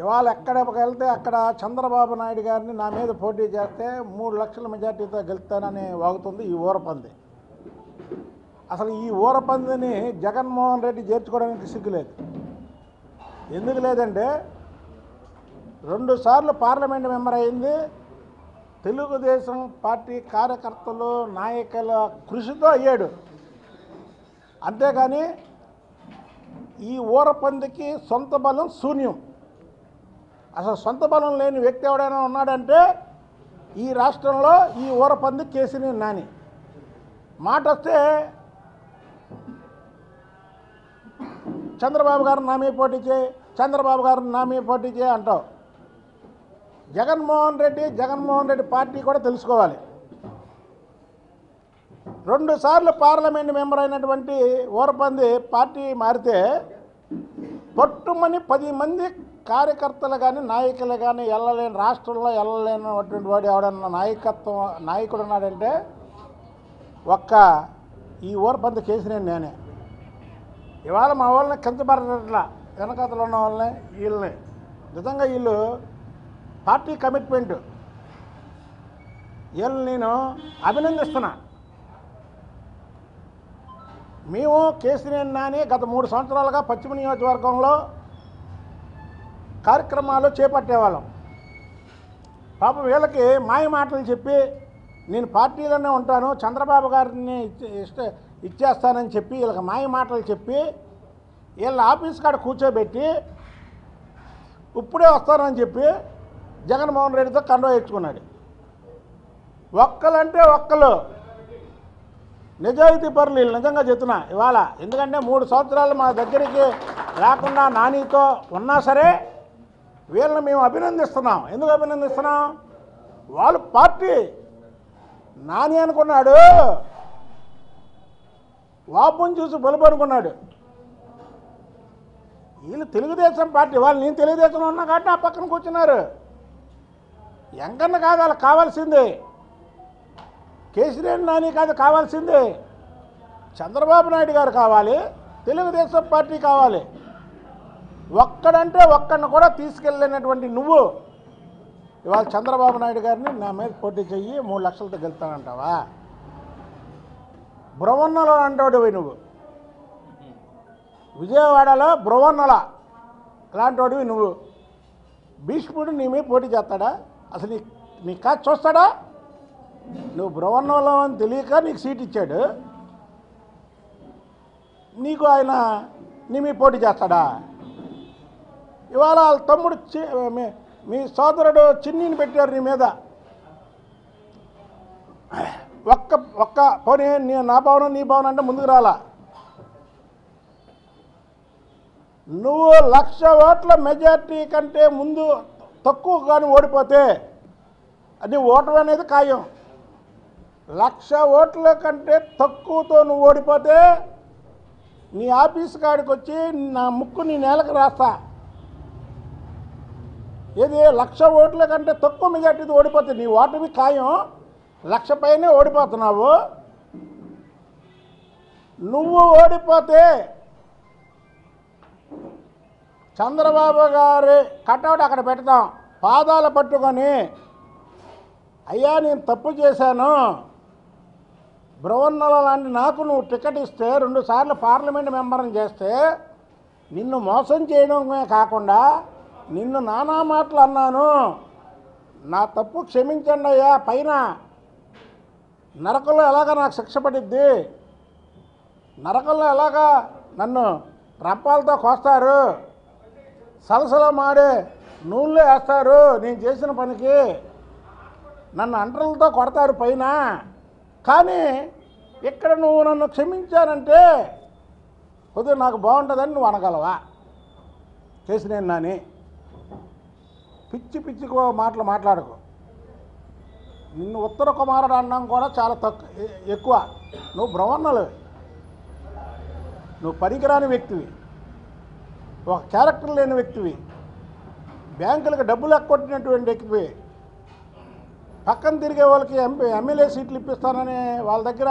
ఇవాళ ఎక్కడికి వెళ్తే అక్కడ చంద్రబాబు నాయుడు గారిని నా మీద పోటీ చేస్తే 3 లక్షల మెజార్టీతో గెలుస్తానని వాగుతుంది ఈ ఊరపంది. అసలు ఈ ఊరపందిని జగన్మోహన్ రెడ్డి చేర్చుకోవడానికి సిగ్గులేదు. ఎందుకు లేదంటే 2 సార్లు పార్లమెంట్ మెంబర్ అయింది. తెలుగుదేశం పార్టీ కార్యకర్తలు నాయకుల కృషితో అయ్యాడు. అంతేగాని ఈ ఊరపందికి సొంత బలం శూన్యం. అసలు సొంత బలం లేని వ్యక్తి ఎవడైనా ఉన్నాడంటే ఈ రాష్ట్రంలో ఈ ఊరపంది కేసీఆర్ నాని. మాట వస్తే చంద్రబాబు గారు నా మీద పోటీ చేయి, చంద్రబాబు గారు నా మీద పోటీ చేయి అంటావు. జగన్మోహన్ రెడ్డి పార్టీ కూడా తెలుసుకోవాలి. 2 సార్లు పార్లమెంట్ మెంబర్ అయినటువంటి ఊరపంది పార్టీ మారితే పట్టుమని 10 మంది కార్యకర్తలు కానీ నాయకులు కానీ వెళ్ళలేని రాష్ట్రంలో వెళ్ళలేనటువంటి వాడు ఎవడన్నా నాయకుడు ఉన్నాడంటే ఒక్క ఈ ఊరపంది కేసినేని నేనే. ఇవాళ మా వాళ్ళని కించపరచట్లా, వెనకతలు ఉన్న వాళ్ళని వీళ్ళని. నిజంగా వీళ్ళు పార్టీ కమిట్మెంట్, వీళ్ళని నేను అభినందిస్తున్నా. మేము కేసినేని నాని గత 3 సంవత్సరాలుగా పశ్చిమ నియోజకవర్గంలో కార్యక్రమాలు చేపట్టేవాళ్ళం. పాపం వీళ్ళకి మాయ మాటలు చెప్పి నేను పార్టీలోనే ఉంటాను, చంద్రబాబు గారిని ఇచ్చేస్తానని చెప్పి వీళ్ళకి మాయ మాటలు చెప్పి వీళ్ళ ఆఫీస్ కాడ కూర్చోబెట్టి ఇప్పుడే వస్తానని చెప్పి జగన్మోహన్ రెడ్డితో కండవ ఇచ్చుకున్నాడు. ఒక్కలంటే ఒక్కలు నిజాయితీ పరులు వీళ్ళు. నిజంగా చెప్తున్నా ఇవాళ. ఎందుకంటే 3 సంవత్సరాలు మా దగ్గరికి రాకుండా నానితో ఉన్నా సరే వీళ్ళని మేము అభినందిస్తున్నాం. ఎందుకు అభినందిస్తున్నాం? వాళ్ళు పార్టీ నాని అనుకున్నాడు, వాపుని చూసి బలుపు అనుకున్నాడు. వీళ్ళు తెలుగుదేశం పార్టీ వాళ్ళు. నేను తెలుగుదేశంలో ఉన్నా కాబట్టి ఆ పక్కన కూర్చున్నారు. ఎంకన్నా కాదు వాళ్ళకి కావాల్సింది, కేసీఆర్ నాని కాదు కావాల్సింది, చంద్రబాబు నాయుడు గారు కావాలి, తెలుగుదేశం పార్టీ కావాలి. ఒక్కడంటే ఒక్కడిని కూడా తీసుకెళ్ళినటువంటి నువ్వు ఇవాళ చంద్రబాబు నాయుడు గారిని నా మీద పోటీ చెయ్యి 3 లక్షలతో గెలుతానంటావా? బ్రవన్నలో అంటాడువి నువ్వు. విజయవాడలో బ్రవన్నల అలాంటివాడివి నువ్వు. భీష్ముడు నీ మీద పోటీ చేస్తాడా? అసలు నీ కాదు చూస్తాడా? నువ్వు బ్రవన్నలో అని తెలియక నీకు సీట్ ఇచ్చాడు, నీకు ఆయన నీ మీద పోటీ చేస్తాడా? ఇవాళ వాళ్ళ తమ్ముడు మీ సోదరుడు చిన్నీని పెట్టారు నీ మీద. ఒక్క పోనీ నా భవనం నీ భవనం అంటే ముందుకు రాలా. నువ్వు 1,00,000 ఓట్ల మెజార్టీ కంటే ముందు తక్కువ కానీ ఓడిపోతే అది ఓటమి అనేది ఖాయం. 1,00,000 ఓట్ల కంటే తక్కువతో నువ్వు ఓడిపోతే నీ ఆఫీస్ కాడికి వచ్చి నా ముక్కు నీ నేలకు రాస్తా. ఏది 1,00,000 ఓట్ల కంటే తక్కువ మెజార్టీతో ఓడిపోతే నీ ఓటమి ఖాయం. 1,00,000 పైనే ఓడిపోతున్నావు. నువ్వు ఓడిపోతే చంద్రబాబు గారి కటౌట్ అక్కడ పెడతాం, పాదాలు పట్టుకొని అయ్యా నేను తప్పు చేశాను, బ్రవన్నల లాంటి నాకు నువ్వు టికెట్ ఇస్తే 2 సార్లు పార్లమెంట్ మెంబర్ని చేస్తే నిన్ను మోసం చేయడమే కాకుండా నిన్ను నానా మాటలు అన్నాను, నా తప్పు క్షమించండి అయ్యా, పైన నరకంలో ఎలాగా నాకు శిక్ష పడిద్ది, నరకంలో ఎలాగా నన్ను రంపాలతో కోస్తారు, సలసల మాడే నూనెలో వేస్తారు, నేను చేసిన పనికి నన్ను అంటలతో కొడతారు పైన, కానీ ఇక్కడ నువ్వు నన్ను క్షమించానంటే కొద్దిగా నాకు బాగుంటుందని నువ్వు అనగలవా? కేసినేని నాని పిచ్చి మాటలు మాట్లాడకు. నిన్ను ఉత్తర కుమారుడు అనడం కూడా చాలా ఎక్కువ. నువ్వు బ్రహ్మణులు, నువ్వు పనికిరాని వ్యక్తివి, ఒక క్యారెక్టర్ లేని వ్యక్తివి, బ్యాంకులకు డబ్బులు ఎక్కొట్టినటువంటి వ్యక్తివి, పక్కన తిరిగే వాళ్ళకి ఎమ్మెల్యే సీట్లు ఇప్పిస్తానని వాళ్ళ దగ్గర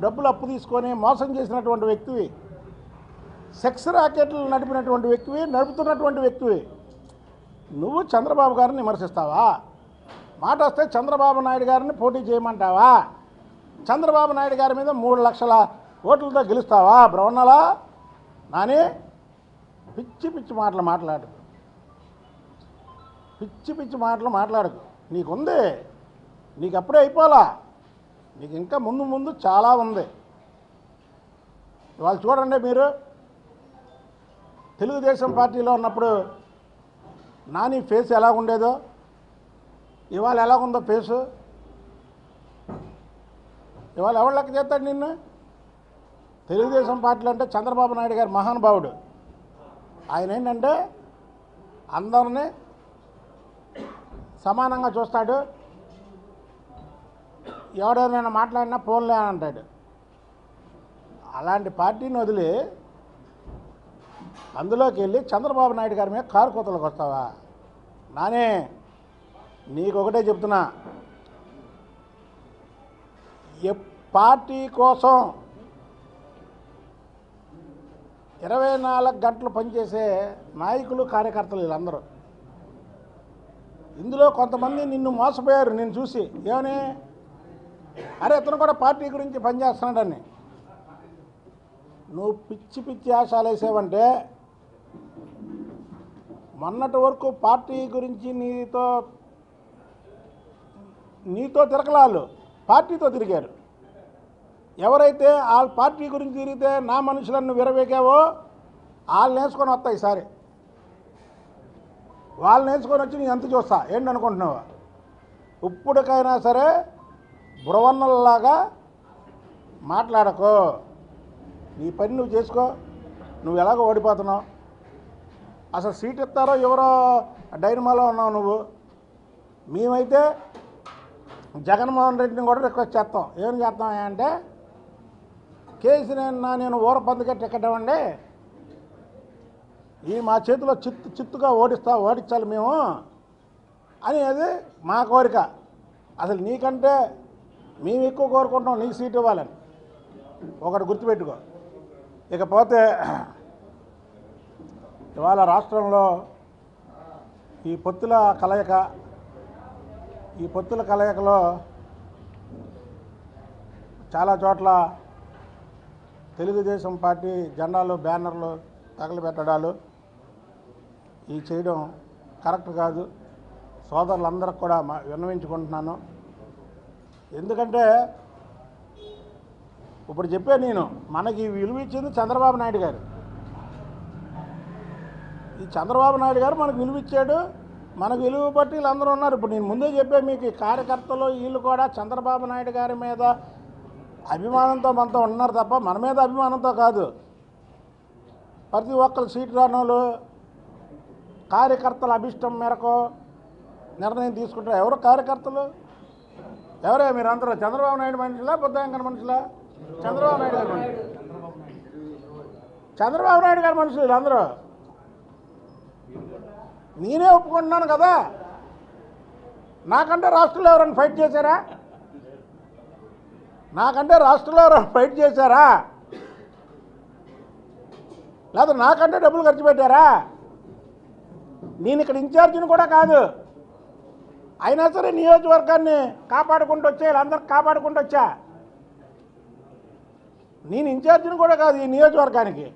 డబ్బులు అప్పు తీసుకొని మోసం చేసినటువంటి వ్యక్తివి, సెక్స్ రాకెట్లు నడిపినటువంటి వ్యక్తివి, నడుపుతున్నటువంటి వ్యక్తివి. నువ్వు చంద్రబాబు గారిని విమర్శిస్తావా? మాట వస్తే చంద్రబాబు నాయుడు గారిని పోటీ చేయమంటావా? చంద్రబాబు నాయుడు గారి మీద 3 లక్షల ఓట్లతో గెలుస్తావా? బ్రహ్మణలా నాని పిచ్చి పిచ్చి మాటలు మాట్లాడు, పిచ్చి పిచ్చి మాటలు మాట్లాడకు. నీకుంది, నీకు అప్పుడే అయిపోలా, నీకు ఇంకా ముందు ముందు చాలా ఉంది. ఇవాళ చూడండి, మీరు తెలుగుదేశం పార్టీలో ఉన్నప్పుడు నాని ఫేస్ ఎలా ఉండేదో, ఇవాళ ఎలా ఉందో ఫేసు. ఇవాళ ఎవరు లెక్క చేస్తాడు నిన్ను? తెలుగుదేశం పార్టీలో అంటే చంద్రబాబు నాయుడు గారు మహానుభావుడు. ఆయన ఏంటంటే అందరినీ సమానంగా చూస్తాడు. ఎవడైనా మాట్లాడినా పోన్లే అని అంటాడు. అలాంటి పార్టీని వదిలి అందులోకి వెళ్ళి చంద్రబాబు నాయుడు గారి మీద కారు కోతలకు వస్తావా? నానే నీకు ఒకటే చెప్తున్నా, పార్టీ కోసం 24 గంటలు పనిచేసే నాయకులు, కార్యకర్తలు వీళ్ళందరూ. ఇందులో కొంతమంది నిన్ను మోసపోయారు నిన్ను చూసి. ఏమని? అరే ఇతను కూడా పార్టీ గురించి పనిచేస్తున్నాడని. నువ్వు పిచ్చి పిచ్చి ఆశాలు వేసావంటే, మొన్నటి వరకు పార్టీ గురించి నీతో తిరగలాళ్ళు పార్టీతో తిరిగారు. ఎవరైతే ఆ పార్టీ గురించి తిరిగితే నా మనుషులను విరవేగావో వాళ్ళని వేసుకొని వస్తా. ఈసారి వాళ్ళని వేసుకొని వచ్చి నీ ఎంత చూస్తా ఏంటనుకుంటున్నావా? ఇప్పటికైనా సరే బురవన్నల్లాగా మాట్లాడకో. నీ పని నువ్వు చేసుకో. నువ్వు ఎలాగో ఓడిపోతున్నావు. అసలు సీట్ ఇస్తారో ఎవరో డైనమాలో ఉన్నావు నువ్వు. మేమైతే జగన్మోహన్ రెడ్డిని కూడా రిక్వెస్ట్ చేస్తాం. ఏం చేస్తాం అంటే, నేను ఊరపందుకే టికెట్ ఇవ్వండి, ఈ మా చేతిలో చిత్తుగా ఓడించాలి మేము అనేది మా కోరిక. అసలు నీకంటే మేము ఎక్కువ కోరుకుంటాం నీకు సీట్ ఇవ్వాలని. ఒకటి గుర్తుపెట్టుకో. ఇకపోతే ఇవాళ రాష్ట్రంలో ఈ పొత్తుల కలయికలో చాలా చోట్ల తెలుగుదేశం పార్టీ జెండాలు, బ్యానర్లు తగలబెట్టడాలు ఈ చేయడం కరెక్ట్ కాదు. సోదరులందరికీ కూడా విన్నవించుకుంటున్నాను. ఎందుకంటే ఇప్పుడు చెప్పే నేను, మనకి విలువ ఇచ్చింది చంద్రబాబు నాయుడు గారు. ఈ చంద్రబాబు నాయుడు గారు మనకు విలువ ఇచ్చాడు. మనకు విలువ బట్టి వీళ్ళందరూ ఉన్నారు. ఇప్పుడు నేను ముందే చెప్పే మీకు, ఈ కార్యకర్తలు వీళ్ళు కూడా చంద్రబాబు నాయుడు గారి మీద అభిమానంతో మనతో ఉన్నారు తప్ప మన మీద అభిమానంతో కాదు. ప్రతి ఒక్కరు సీటు రానోళ్ళు కార్యకర్తల అభిష్టం మేరకు నిర్ణయం తీసుకుంటారు. ఎవరు కార్యకర్తలు? ఎవరే మీరందరూ? చంద్రబాబు నాయుడు మనుషులా, బుద్ధయంకర మనుషులా? చంద్రబాబు నాయుడు గారు మనుషులు. చంద్రబాబు నాయుడు గారి మనుషులు వీళ్ళందరూ. నేనే ఒప్పుకుంటున్నాను కదా. నాకంటే రాష్ట్రంలో ఎవరైనా ఫైట్ చేశారా? లేదా నాకంటే డబ్బులు ఖర్చు పెట్టారా? నేను ఇక్కడ ఇన్ఛార్జిని కూడా కాదు. అయినా సరే నియోజకవర్గాన్ని కాపాడుకుంటూ వచ్చా, వీళ్ళందరికీ కాపాడుకుంటూ వచ్చా. నేను ఇన్ఛార్జిని కూడా కాదు ఈ నియోజకవర్గానికి.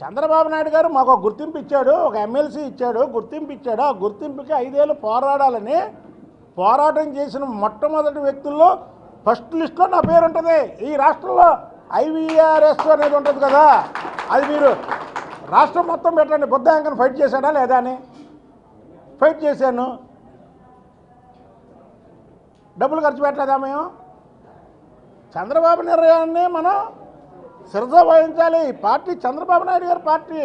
చంద్రబాబు నాయుడు గారు మాకు ఒక గుర్తింపు ఇచ్చాడు, ఒక ఎమ్మెల్సీ ఇచ్చాడు, గుర్తింపు ఇచ్చాడు. ఆ గుర్తింపుకి 5 ఏళ్ళు పోరాడాలని పోరాటం చేసిన మొట్టమొదటి వ్యక్తుల్లో ఫస్ట్ లిస్ట్లో నా పేరు ఉంటుంది. ఈ రాష్ట్రంలో IVRS అనేది ఉంటుంది కదా, అది మీరు రాష్ట్రం మొత్తం పెట్టండి. బుద్ధయంకను ఫైట్ చేశాడా లేదా అని. ఫైట్ చేశాను. డబ్బులు ఖర్చు పెట్టలేదా మేము? చంద్రబాబు నిర్ణయాన్ని మనం శిరస వహించాలి. ఈ పార్టీ చంద్రబాబు నాయుడు గారి పార్టీ.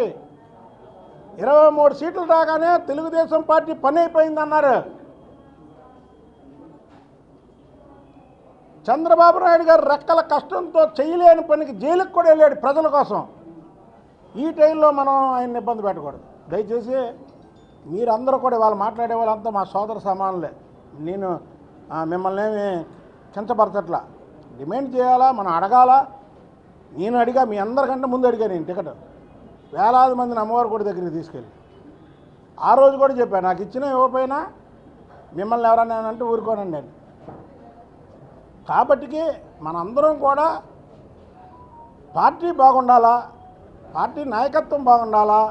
23 సీట్లు రాగానే తెలుగుదేశం పార్టీ పని అయిపోయిందన్నారు. చంద్రబాబు నాయుడు గారు రెక్కల కష్టంతో చేయలేని పనికి జైలుకు కూడా వెళ్ళాడు ప్రజల కోసం. ఈ టైంలో మనం ఆయన్ని ఇబ్బంది పెట్టకూడదు. దయచేసి మీరందరూ కూడా వాళ్ళు మాట్లాడే వాళ్ళంతా మా సోదర సమానులే. నేను మిమ్మల్ని ఏమి కించపరచట్లా. డిమాండ్ చేయాలా, మనం అడగాలా. నేను అడిగా, మీ అందరికంటే ముందు అడిగా నేను టికెట్. వేలాది మందిని అమ్మవారి గుడి దగ్గరికి తీసుకెళ్ళి ఆ రోజు కూడా చెప్పాను, నాకు ఇచ్చిన ఇవ్వకపోయినా మిమ్మల్ని ఎవరన్నా అంటే ఊరుకోనండి నేను. కాబట్టికి మనందరం కూడా పార్టీ బాగుండాలా, పార్టీ నాయకత్వం బాగుండాలా.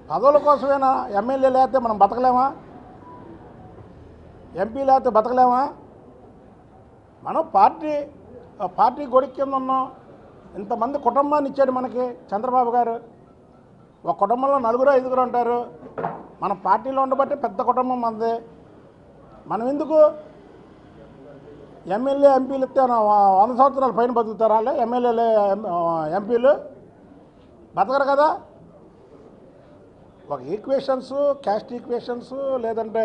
పదవుల కోసమేనా? ఎమ్మెల్యే లేకపోతే మనం బతకలేమా? ఎంపీ లేకపోతే బతకలేమా? మనం పార్టీ గొడుగు కింద ఉన్నాం. ఇంతమంది కుటుంబాన్ని ఇచ్చాడు మనకి చంద్రబాబు గారు. ఒక కుటుంబంలో 4-5 ఉంటారు. మన పార్టీలో ఉండబట్టి పెద్ద కుటుంబం మనది. మనం ఎందుకు ఎమ్మెల్యే ఎంపీలు ఇస్తే 100 సంవత్సరాల పైన బతుకుతారా? ఎమ్మెల్యేలు ఎంపీలు బతకరు కదా. ఒక ఈక్వేషన్స్, క్యాస్ట్ ఈక్వేషన్స్, లేదంటే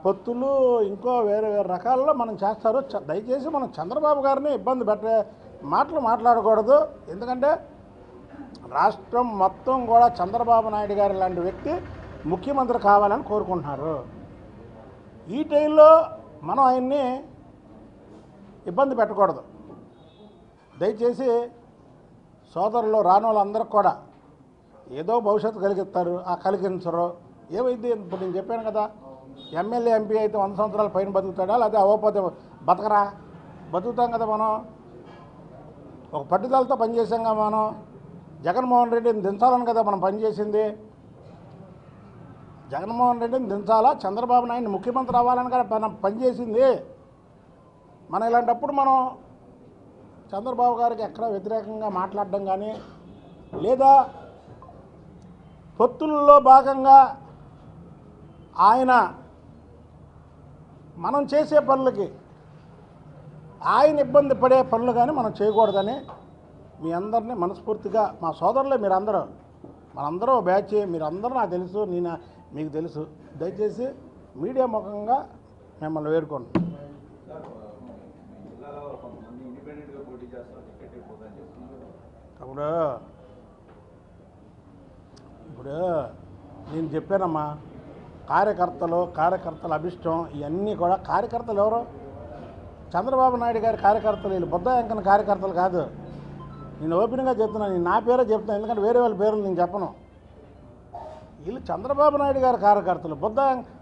పొత్తులు, ఇంకో వేరే వేరే రకాలలో మనం చేస్తారు. దయచేసి మనం చంద్రబాబు గారిని ఇబ్బంది పెట్టే మాటలు మాట్లాడకూడదు. ఎందుకంటే రాష్ట్రం మొత్తం కూడా చంద్రబాబు నాయుడు గారు లాంటి వ్యక్తి ముఖ్యమంత్రి కావాలని కోరుకుంటున్నారు. ఈ టైంలో మనం ఆయన్ని ఇబ్బంది పెట్టకూడదు. దయచేసి సోదరులు రాని వాళ్ళందరికీ కూడా ఏదో భవిష్యత్తు కలిగిస్తారు, కలిగించరు. ఏమైంది? ఇప్పుడు నేను చెప్పాను కదా, ఎమ్మెల్యే ఎంపీ అయితే 100 సంవత్సరాల పైన బతుకుతాడా, లేదా అవ్వకపోతే బతకరా? బతుకుతాం కదా. మనం ఒక పట్టుదలతో పనిచేసాం కదా. మనం జగన్మోహన్ రెడ్డిని దించాలని కదా మనం పనిచేసింది. జగన్మోహన్ రెడ్డిని దించాలా, చంద్రబాబు నాయుడిని ముఖ్యమంత్రి అవ్వాలని కదా మనం పనిచేసింది. మనం ఇలాంటప్పుడు మనం చంద్రబాబు గారికి ఎక్కడ వ్యతిరేకంగా మాట్లాడడం కానీ, లేదా పొత్తుల్లో భాగంగా ఆయన మనం చేసే పనులకి ఆయన ఇబ్బంది పడే పనులు కానీ మనం చేయకూడదని మీ అందరినీ మనస్ఫూర్తిగా, మా సోదరులే మీరందరూ, మనందరూ బ్యాచ్, మీరందరూ నాకు తెలుసు, నేను మీకు తెలుసు. దయచేసి మీడియా ముఖంగా మిమ్మల్ని వేడుకోండి. ఇప్పుడు నేను చెప్పానమ్మా, కార్యకర్తల అభిష్టం ఇవన్నీ కూడా. కార్యకర్తలు ఎవరు? చంద్రబాబు నాయుడు గారి కార్యకర్తలు. వీళ్ళు బుద్ధ వెంకన్న కార్యకర్తలు కాదు. నేను ఓపెన్గా చెప్తున్నాను, నేను నా పేరే చెప్తున్నాను, ఎందుకంటే వేరే వాళ్ళ పేర్లు నేను చెప్పను. వీళ్ళు చంద్రబాబు నాయుడు గారి కార్యకర్తలు.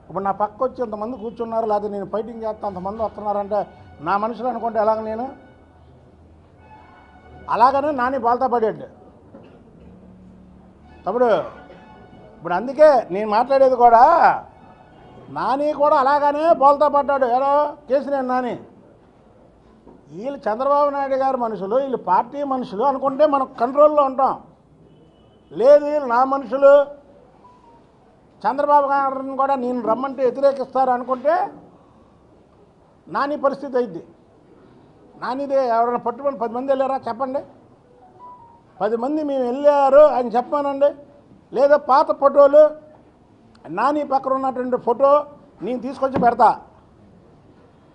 ఇప్పుడు నా పక్క వచ్చి అంతమంది కూర్చున్నారు, లేదా నేను ఫైటింగ్ చేస్తా అంతమంది వస్తున్నారంటే నా మనుషులు అనుకుంటే ఎలాగ నేను? అలాగనే నాని బాల్తా పడేట్టు తమ్ముడు. ఇప్పుడు అందుకే నేను మాట్లాడేది కూడా, నాని కూడా అలాగనే బోల్తా పడ్డాడు. ఏదో కేసీఆర్ నాని. వీళ్ళు చంద్రబాబు నాయుడు గారి మనుషులు, వీళ్ళు పార్టీ మనుషులు అనుకుంటే మనం కంట్రోల్లో ఉంటాం. లేదు వీళ్ళు నా మనుషులు, చంద్రబాబు గారిని కూడా నేను రమ్మంటే వ్యతిరేకిస్తారు అనుకుంటే నాని పరిస్థితి అయింది. నానిదే ఎవరైనా పట్టుకొని 10 మంది వెళ్ళారా చెప్పండి? 10 మంది మేము వెళ్ళారు అని చెప్పానండి. లేదా పాత ఫోటోలు, నాని పక్కన ఉన్నటువంటి ఫోటో నేను తీసుకొచ్చి పెడతా,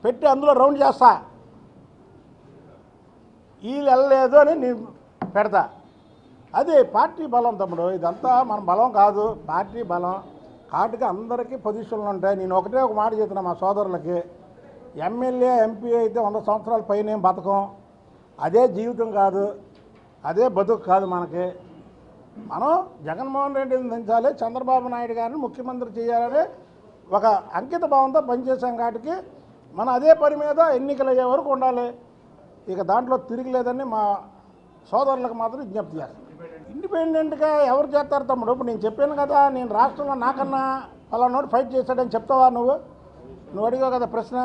పెట్టి అందులో రౌండ్ చేస్తా, వీళ్ళు వెళ్ళలేదు అని నేను పెడతా. అది పార్టీ బలం తమ్ముడు. ఇదంతా మన బలం కాదు, పార్టీ బలం. కాబట్టి అందరికీ పొజిషన్లు ఉంటాయి. నేను ఒకటే ఒక మాట చెప్తున్నా మా సోదరులకి, ఎమ్మెల్యే ఎంపీ అయితే 100 సంవత్సరాల పైన ఏం బతకం. అదే జీవితం కాదు, అదే బతుకు కాదు మనకి. మనం జగన్మోహన్ రెడ్డిని దించాలి, చంద్రబాబు నాయుడు గారిని ముఖ్యమంత్రి చేయాలని ఒక అంకిత భావంతో పనిచేసాం. కాబట్టి మనం అదే పని మీద ఎన్నికలు అయ్యే వరకు ఉండాలి. ఇక దాంట్లో తిరిగిలేదని మా సోదరులకు మాత్రం విజ్ఞప్తి చేస్తాను. ఇండిపెండెంట్గా ఎవరు చేస్తారు తమ్ముడు? ఇప్పుడు నేను చెప్పాను కదా, నేను రాష్ట్రంలో నాకన్నా పలానోడు ఫైట్ చేశాడని చెప్తావా? నువ్వు అడిగావు కదా ప్రశ్న.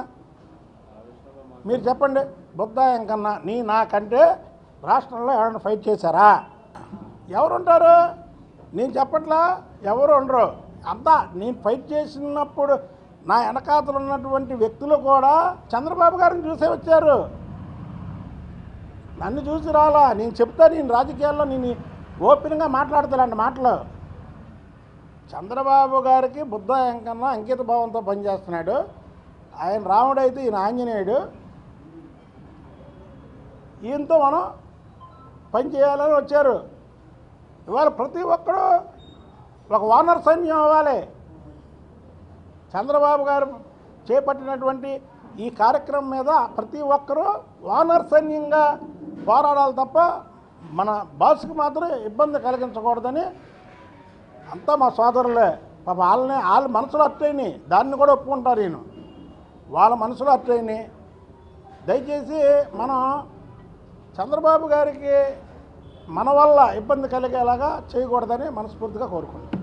మీరు చెప్పండి, బుద్ధ వెంకన్న నాకంటే రాష్ట్రంలో ఎవరైనా ఫైట్ చేశారా? ఎవరుంటారు? నేను చెప్పట్లా, ఎవరు ఉండరు. అంతా నేను ఫైట్ చేసినప్పుడు నా వెనకాతలు ఉన్నటువంటి వ్యక్తులు కూడా చంద్రబాబు గారిని చూసే వచ్చారు, నన్ను చూసి రాలా. నేను చెప్తా, నేను రాజకీయాల్లో నేను ఓపెన్గా మాట్లాడతానండి మాటలు. చంద్రబాబు గారికి బుద్ధ వెంకన్న అంకిత భావంతో పనిచేస్తున్నాడు. ఆయన రాముడు అయితే ఈయన ఆంజనేయుడు. ఈయనతో మనం పని చేయాలని వచ్చారు. ఇవాళ ప్రతి ఒక్కరూ ఒక వానర్ సైన్యం అవ్వాలి. చంద్రబాబు గారు చేపట్టినటువంటి ఈ కార్యక్రమం మీద ప్రతి ఒక్కరూ వానర్ సైన్యంగా పోరాడాలి తప్ప మన బాస్కి మాత్రం ఇబ్బంది కలిగించకూడదని అంతా మా సోదరులే. పాప వాళ్ళ మనసులో అట్టయిని దాన్ని కూడా ఒప్పుకుంటారు ఈయన. వాళ్ళ మనసులో అట్టయిని దయచేసి మనం చంద్రబాబు గారికి మన వల్ల ఇబ్బంది కలిగేలాగా చేయకూడదని మనస్ఫూర్తిగా కోరుకుంటాం.